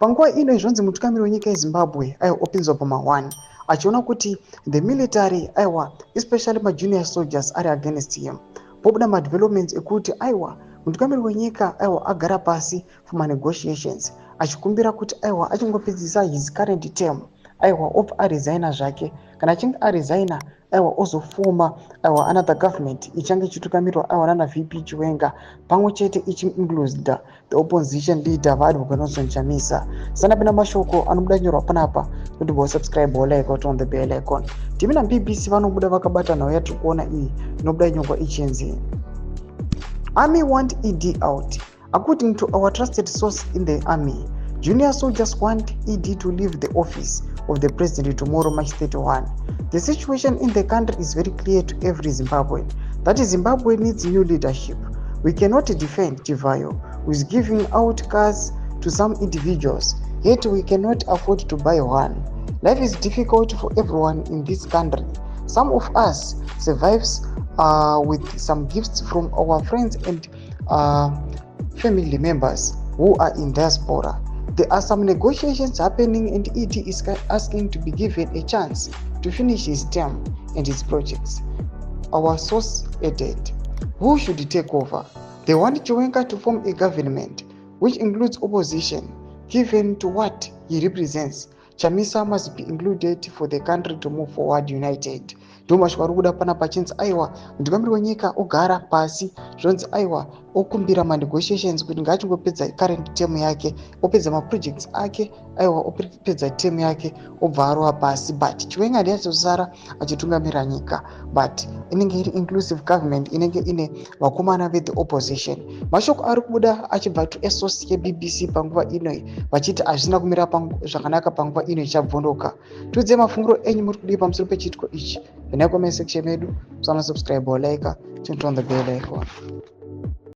Panguva ino zvonzi mutungamiri wenyika yeZimbabwe opinzwa pama1 achiona kuti the military especially majunior soldiers ari against him. Pobuda madevelopments ekuti mutungamiri wenyika agara pasi for negotiations achikumbira kuti achingopedzisa his current term obva aresigna zvake. Kana achinge aresigna ozofoma another government ichange ichitungamirirwa nana VP Chiwenga pamwe chete ichiinclude the opposition leader vaAdvocate Nelson Chamisa. Sana pena mashoko anobuda nyorwa panapa kuti subscribe like on the bell icon. Timi na BBC vanobuda vakabata nayo yatiri kuona iyi inobuda nyorwa ichinzi Army want ED out. According to our trusted source in the army, junior soldiers want ED to leave the office of the president tomorrow, March 31. The situation in the country is very clear to every Zimbabwean. That is, Zimbabwe needs new leadership. We cannot defend Chivayo, who is giving out cars to some individuals, yet we cannot afford to buy one. Life is difficult for everyone in this country. Some of us survives with some gifts from our friends and family members who are in diaspora. There are some negotiations happening and ED is asking to be given a chance to finish his term and his projects. Our source added, who should take over? They want Chiwenga to form a government which includes opposition. Given to what he represents, Chamisa must be included for the country to move forward united. Ndomashwa rubuda pana pachinzi mutungamiri wenyika ogara pasi zvonzi okumbira negotiations kuti ngachingopedza current term yake opedza maprojects ake opedza term yake obva arova pasi, but Chiwenga ndiye achizosara achitungamira nyika, but inenge iri inclusive government inenge ine vakomana ve the opposition. Mashoko ari kubuda achibva esource yeBBC panguva ino vachiti hazvina kumira zvakanaka panguva ino ichabvondoka. Tiudze mafungiro enyu muri kudii pamusoro pechitiko ichi. In the comment section medu, subscribe or like, turn on the bell icon.